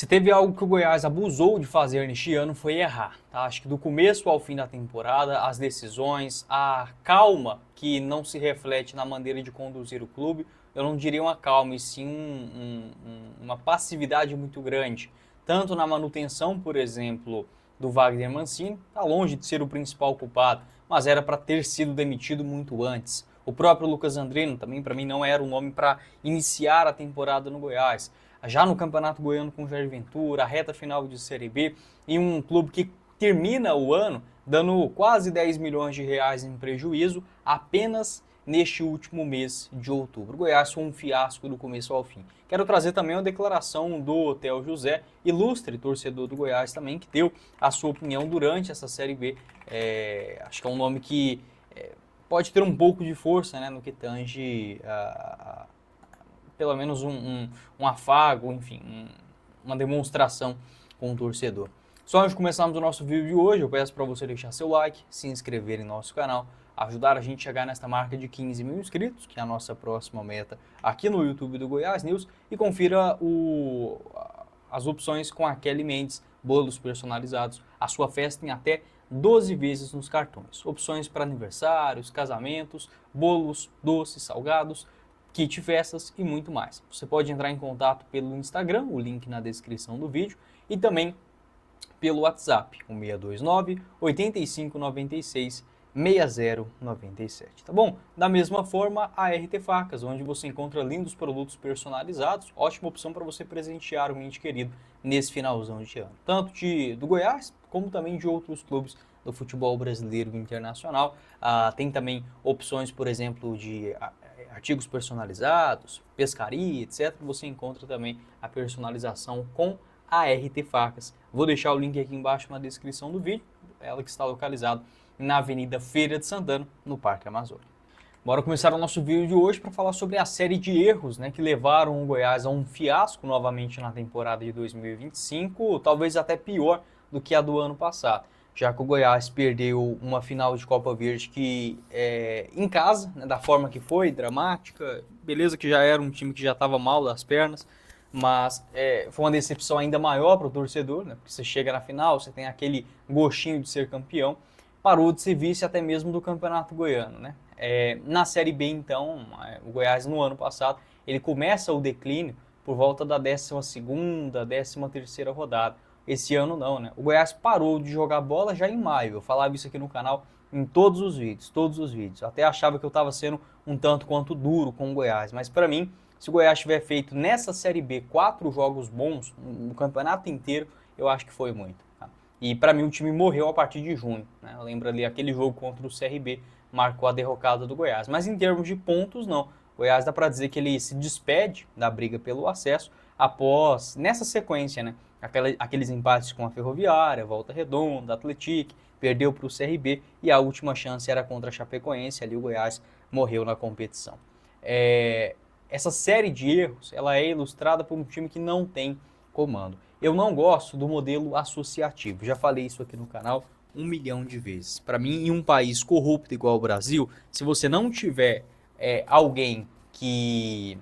Se teve algo que o Goiás abusou de fazer neste ano foi errar, tá? Acho que do começo ao fim da temporada, as decisões, a calma que não se reflete na maneira de conduzir o clube, eu não diria uma calma, e sim uma passividade muito grande. Tanto na manutenção, por exemplo, do Wagner Mancini, está longe de ser o principal culpado, mas era para ter sido demitido muito antes. O próprio Lucas Andrino também, para mim, não era o nome para iniciar a temporada no Goiás. Já no Campeonato Goiano com Jair Ventura, a reta final de Série B, e um clube que termina o ano dando quase 10 milhões de reais em prejuízo apenas neste último mês de outubro. O Goiás foi um fiasco do começo ao fim. Quero trazer também uma declaração do Theo José, ilustre torcedor do Goiás também, que deu a sua opinião durante essa Série B. Acho que é um nome que pode ter um pouco de força, né, no que tange pelo menos um afago, enfim, uma demonstração com o torcedor. Só antes de começarmos o nosso vídeo de hoje, eu peço para você deixar seu like, se inscrever em nosso canal, ajudar a gente a chegar nesta marca de 15 mil inscritos, que é a nossa próxima meta aqui no YouTube do Goiás News, e confira as opções com a Kelly Mendes, bolos personalizados. A sua festa tem até 12 vezes nos cartões. Opções para aniversários, casamentos, bolos, doces, salgados, kit festas e muito mais. Você pode entrar em contato pelo Instagram, o link na descrição do vídeo, e também pelo WhatsApp, o 629 8596 6097, tá bom? Da mesma forma, a RT Facas, onde você encontra lindos produtos personalizados, ótima opção para você presentear um ente querido nesse finalzão de ano, tanto do Goiás, como também de outros clubes do futebol brasileiro e internacional. Tem também opções, por exemplo, de artigos personalizados, pescaria, etc. Você encontra também a personalização com a RT Facas. Vou deixar o link aqui embaixo na descrição do vídeo, ela que está localizada na Avenida Feira de Santana, no Parque Amazônia. Bora começar o nosso vídeo de hoje para falar sobre a série de erros, né, que levaram o Goiás a um fiasco novamente na temporada de 2025, talvez até pior do que a do ano passado, já que o Goiás perdeu uma final de Copa Verde que em casa, né, da forma que foi, dramática, beleza que já era um time que já estava mal das pernas, mas foi uma decepção ainda maior para o torcedor, né, porque você chega na final, você tem aquele gostinho de ser campeão, parou de ser vice até mesmo do Campeonato Goiano, né? Na Série B, então, o Goiás no ano passado, ele começa o declínio por volta da 12ª, 13ª rodada. Esse ano não, né? O Goiás parou de jogar bola já em maio. Eu falava isso aqui no canal em todos os vídeos, todos os vídeos. Até achava que eu estava sendo um tanto quanto duro com o Goiás, mas para mim, se o Goiás tiver feito nessa Série B 4 jogos bons no campeonato inteiro, eu acho que foi muito. Tá? E para mim o time morreu a partir de junho, né? Lembra ali aquele jogo contra o CRB, marcou a derrocada do Goiás. Mas em termos de pontos, não. O Goiás dá para dizer que ele se despede da briga pelo acesso após, nessa sequência, né? Aqueles empates com a Ferroviária, Volta Redonda, Atlético, perdeu para o CRB e a última chance era contra a Chapecoense, ali o Goiás morreu na competição. Essa série de erros, ela é ilustrada por um time que não tem comando. Eu não gosto do modelo associativo, já falei isso aqui no canal 1 milhão de vezes. Para mim, em um país corrupto igual o Brasil, se você não tiver alguém que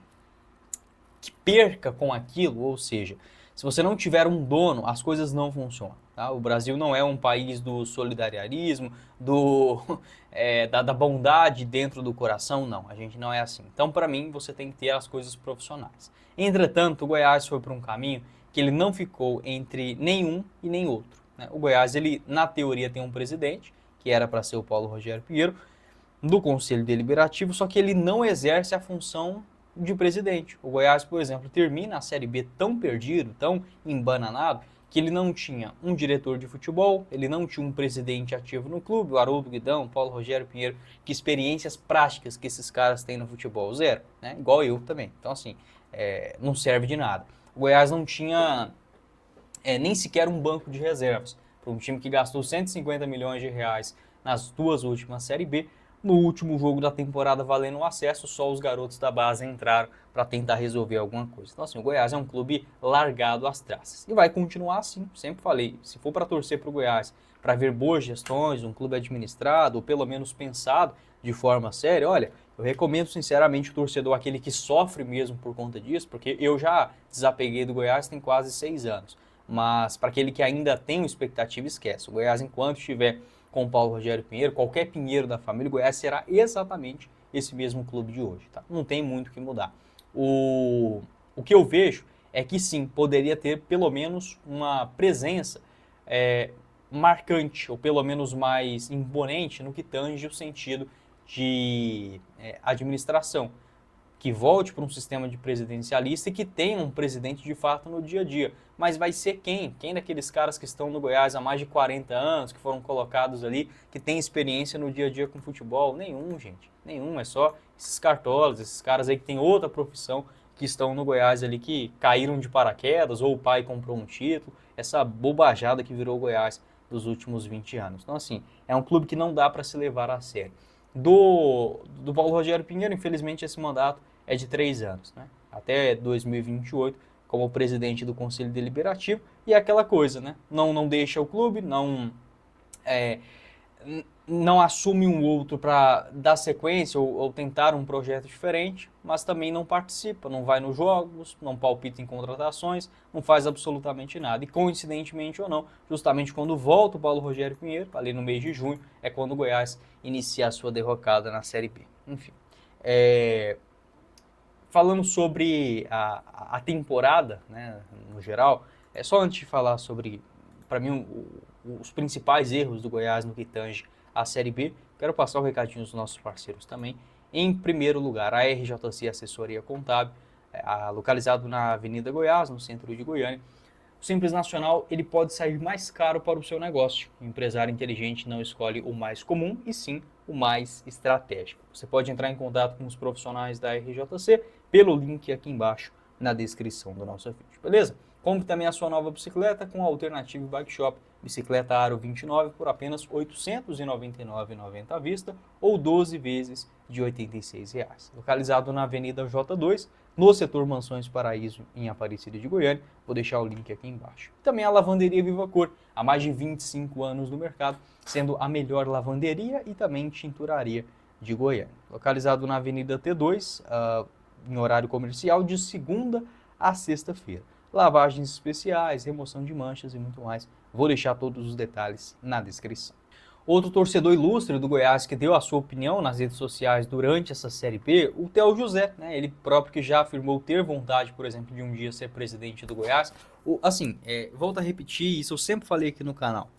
perca com aquilo, ou seja, se você não tiver um dono, as coisas não funcionam. Tá? O Brasil não é um país do solidarismo, da bondade dentro do coração, não. A gente não é assim. Então, para mim, você tem que ter as coisas profissionais. Entretanto, o Goiás foi por um caminho que ele não ficou entre nenhum e nem outro. Né? O Goiás, ele, na teoria, tem um presidente, que era para ser o Paulo Rogério Pinheiro, do Conselho Deliberativo, só que ele não exerce a função de presidente. O Goiás, por exemplo, termina a Série B tão perdido, tão embananado, que ele não tinha um diretor de futebol, ele não tinha um presidente ativo no clube, o Haroldo Guidão, Paulo Rogério Pinheiro, que experiências práticas que esses caras têm no futebol? Zero, né? Igual eu também. Então, assim, não serve de nada. O Goiás não tinha nem sequer um banco de reservas. Para um time que gastou 150 milhões de reais nas duas últimas Série B, no último jogo da temporada valendo o acesso, só os garotos da base entraram para tentar resolver alguma coisa. Então, assim, o Goiás é um clube largado às traças. E vai continuar assim, sempre falei. Se for para torcer para o Goiás, para ver boas gestões, um clube administrado, ou pelo menos pensado de forma séria, olha, Eu recomendo sinceramente o torcedor, aquele que sofre mesmo por conta disso, porque eu já desapeguei do Goiás tem quase 6 anos. Mas para aquele que ainda tem uma expectativa, esquece. O Goiás, enquanto estiver com o Paulo Rogério Pinheiro, qualquer Pinheiro da família, o Goiás será exatamente esse mesmo clube de hoje. Tá? Não tem muito o que mudar. O que eu vejo é que sim, poderia ter pelo menos uma presença marcante, ou pelo menos mais imponente no que tange o sentido de administração, que volte para um sistema de presidencialista e que tenha um presidente de fato no dia a dia. Mas vai ser quem? Quem daqueles caras que estão no Goiás há mais de 40 anos, que foram colocados ali, que tem experiência no dia a dia com futebol? Nenhum, gente. Nenhum. É só esses cartolas, esses caras aí que têm outra profissão, que estão no Goiás ali, que caíram de paraquedas, ou o pai comprou um título. Essa bobajada que virou o Goiás dos últimos 20 anos. Então, assim, é um clube que não dá para se levar a sério. Do Paulo Rogério Pinheiro, infelizmente, esse mandato é de 3 anos, né? Até 2028, como presidente do Conselho Deliberativo, e é aquela coisa, né? Não deixa o clube, não assume um outro para dar sequência ou tentar um projeto diferente, mas também não participa, não vai nos jogos, não palpita em contratações, não faz absolutamente nada. E coincidentemente ou não, justamente quando volta o Paulo Rogério Pinheiro, ali no mês de junho, é quando o Goiás inicia a sua derrocada na Série B. Enfim, falando sobre a temporada, né, no geral, só antes de falar sobre, para mim, os principais erros do Goiás no que tange a Série B, quero passar o recadinho dos nossos parceiros também. Em primeiro lugar, a RJC Assessoria Contábil, localizado na Avenida Goiás, no centro de Goiânia. O Simples Nacional, ele pode sair mais caro para o seu negócio. O empresário inteligente não escolhe o mais comum, e sim o mais estratégico. Você pode entrar em contato com os profissionais da RJC pelo link aqui embaixo na descrição do nosso vídeo, beleza? Compre também a sua nova bicicleta com a Alternative Bike Shop, bicicleta Aro 29 por apenas R$ 899,90 à vista ou 12 vezes de R$ 86,00. Localizado na Avenida J2, no setor Mansões Paraíso, em Aparecida de Goiânia. Vou deixar o link aqui embaixo. Também a Lavanderia Viva Cor, há mais de 25 anos no mercado, sendo a melhor lavanderia e também tinturaria de Goiânia. Localizado na Avenida T2, em horário comercial, de segunda a sexta-feira. Lavagens especiais, remoção de manchas e muito mais. Vou deixar todos os detalhes na descrição. Outro torcedor ilustre do Goiás que deu a sua opinião nas redes sociais durante essa Série B, o Theo José, né? Ele próprio que já afirmou ter vontade, por exemplo, de um dia ser presidente do Goiás. Volto a repetir, isso eu sempre falei aqui no canal.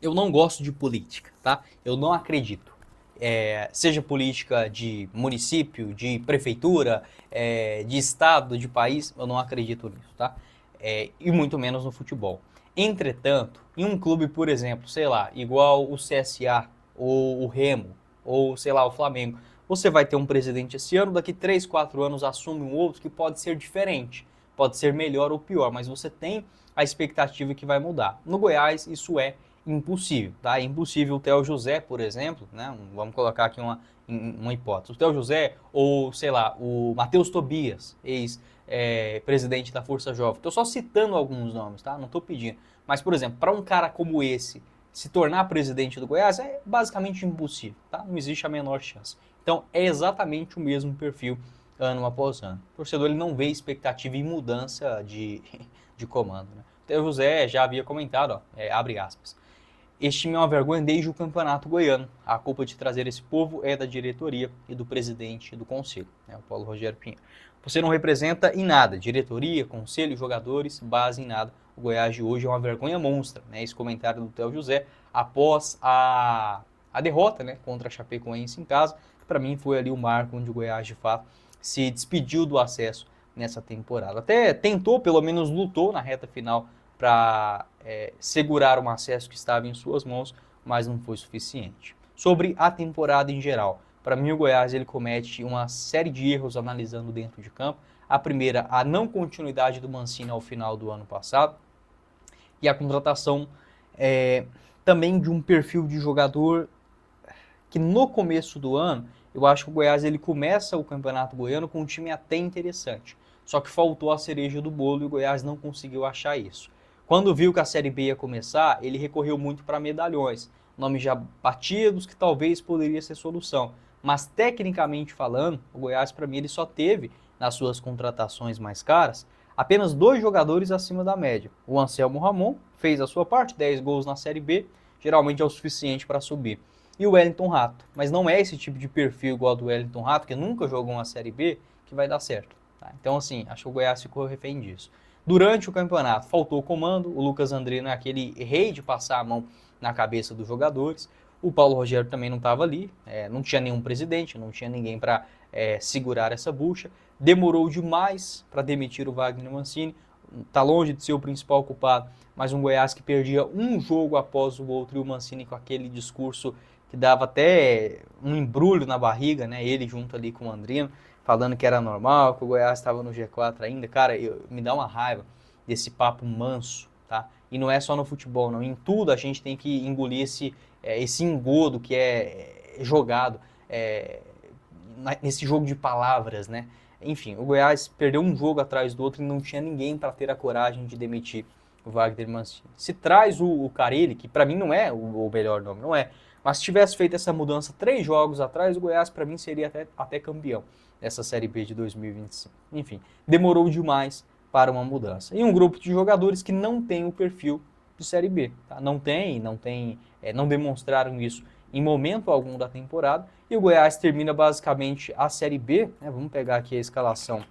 Eu não gosto de política, tá? Eu não acredito. Seja política de município, de prefeitura, de estado, de país, eu não acredito nisso, tá? E muito menos no futebol. Entretanto, em um clube, por exemplo, sei lá, igual o CSA, ou o Remo, ou sei lá, o Flamengo, você vai ter um presidente esse ano, daqui 3, 4 anos assume um outro que pode ser diferente, pode ser melhor ou pior, mas você tem a expectativa que vai mudar. No Goiás, isso é impossível, tá? É impossível o Theo José, por exemplo, né? Vamos colocar aqui uma hipótese. O Theo José ou, sei lá, o Matheus Tobias, ex-presidente da Força Jovem. Estou só citando alguns nomes, tá? Não estou pedindo. Mas, por exemplo, para um cara como esse se tornar presidente do Goiás é basicamente impossível, tá? Não existe a menor chance. Então, é exatamente o mesmo perfil ano após ano. O torcedor ele não vê expectativa em mudança de comando, né? O Theo José já havia comentado, abre aspas. Este time é uma vergonha desde o Campeonato Goiano. A culpa de trazer esse povo é da diretoria e do presidente do conselho, né, o Paulo Rogério Pinheiro. Você não representa em nada, diretoria, conselho, jogadores, base em nada. O Goiás de hoje é uma vergonha monstra, né? Esse comentário do Theo José após a derrota, né, contra a Chapecoense em casa, que para mim foi ali o marco onde o Goiás de fato se despediu do acesso nessa temporada. Até tentou, pelo menos lutou na reta final para segurar um acesso que estava em suas mãos, mas não foi suficiente. Sobre a temporada em geral, para mim o Goiás ele comete uma série de erros analisando dentro de campo. A primeira, a não continuidade do Mancini ao final do ano passado e a contratação também de um perfil de jogador que no começo do ano, eu acho que o Goiás ele começa o Campeonato Goiano com um time até interessante, só que faltou a cereja do bolo e o Goiás não conseguiu achar isso. Quando viu que a Série B ia começar, ele recorreu muito para medalhões, nomes já batidos que talvez poderia ser solução, mas tecnicamente falando, o Goiás, para mim, ele só teve, nas suas contratações mais caras, apenas 2 jogadores acima da média. O Anselmo Ramon fez a sua parte, 10 gols na Série B, geralmente é o suficiente para subir. E o Wellington Rato, mas não é esse tipo de perfil igual ao do Wellington Rato, que nunca jogou uma Série B, que vai dar certo. Tá? Então, assim, acho que o Goiás ficou refém disso. Durante o campeonato, faltou comando, o Lucas Andrino é aquele rei de passar a mão na cabeça dos jogadores, o Paulo Rogério também não estava ali, não tinha nenhum presidente, não tinha ninguém para segurar essa bucha, demorou demais para demitir o Wagner Mancini, está longe de ser o principal culpado, mas um Goiás que perdia um jogo após o outro e o Mancini com aquele discurso que dava até um embrulho na barriga, né? Ele junto ali com o Andrino, falando que era normal, que o Goiás estava no G4 ainda. Cara, me dá uma raiva desse papo manso, tá? E não é só no futebol, não. Em tudo a gente tem que engolir esse engodo que é jogado nesse jogo de palavras, né? Enfim, o Goiás perdeu um jogo atrás do outro e não tinha ninguém para ter a coragem de demitir o Wagner Mancini. Se traz o Carille, que para mim não é o melhor nome, não é, mas se tivesse feito essa mudança 3 jogos atrás, o Goiás para mim seria até campeão dessa Série B de 2025. Enfim, demorou demais para uma mudança. E um grupo de jogadores que não tem o perfil de Série B. Tá? Não demonstraram isso em momento algum da temporada. E o Goiás termina basicamente a Série B, né? Vamos pegar aqui a escalação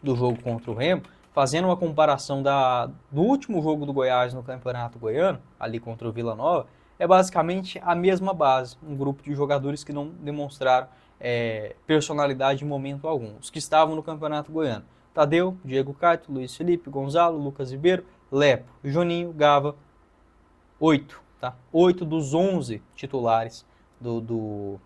do jogo contra o Remo, fazendo uma comparação do último jogo do Goiás no Campeonato Goiano, ali contra o Vila Nova, é basicamente a mesma base, um grupo de jogadores que não demonstraram personalidade em momento algum. Os que estavam no Campeonato Goiano: Tadeu, Diego Caetano, Luiz Felipe, Gonzalo, Lucas Ribeiro, Lepo, Juninho, Gava, 8, tá? 8 dos 11 titulares do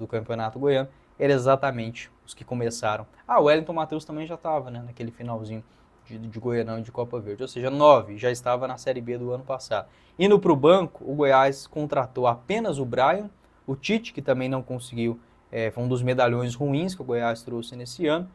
Campeonato Goiano eram exatamente os que começaram. O Wellington Matheus também já estava, né, naquele finalzinho de Goianão e de Copa Verde, ou seja, 9, já estava na Série B do ano passado. Indo para o banco, o Goiás contratou apenas o Brian, o Tite, que também não conseguiu, foi um dos medalhões ruins que o Goiás trouxe nesse ano,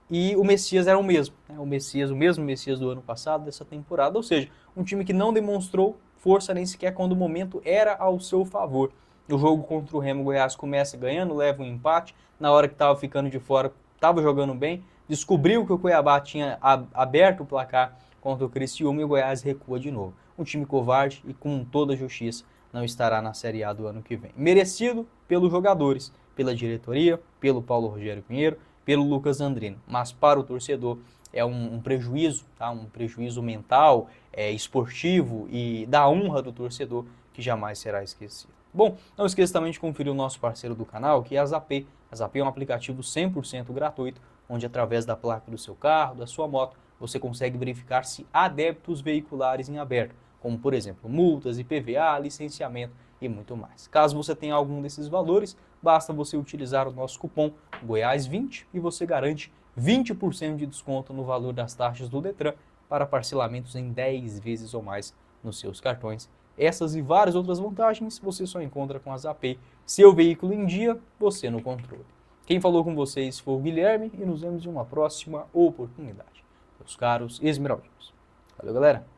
e o Messias era o mesmo, né? O mesmo Messias do ano passado, dessa temporada, ou seja, um time que não demonstrou força nem sequer quando o momento era ao seu favor. No jogo contra o Remo, o Goiás começa ganhando, leva um empate, na hora que estava ficando de fora, estava jogando bem, descobriu que o Cuiabá tinha aberto o placar contra o Criciúma e o Goiás recua de novo. Um time covarde e com toda a justiça não estará na Série A do ano que vem. Merecido pelos jogadores, pela diretoria, pelo Paulo Rogério Pinheiro, pelo Lucas Andrino, mas para o torcedor é um prejuízo, tá? Um prejuízo mental, esportivo e da honra do torcedor que jamais será esquecido. Bom, não esqueça também de conferir o nosso parceiro do canal, que é a Zapay. A Zapay é um aplicativo 100% gratuito, onde através da placa do seu carro, da sua moto, você consegue verificar se há débitos veiculares em aberto, como por exemplo multas, IPVA, licenciamento e muito mais. Caso você tenha algum desses valores, basta você utilizar o nosso cupom Goiás20 e você garante 20% de desconto no valor das taxas do Detran para parcelamentos em 10 vezes ou mais nos seus cartões. Essas e várias outras vantagens você só encontra com a Zapay. Seu veículo em dia, você no controle. Quem falou com vocês foi o Guilherme e nos vemos em uma próxima oportunidade. Meus caros esmeraldinos. Valeu, galera!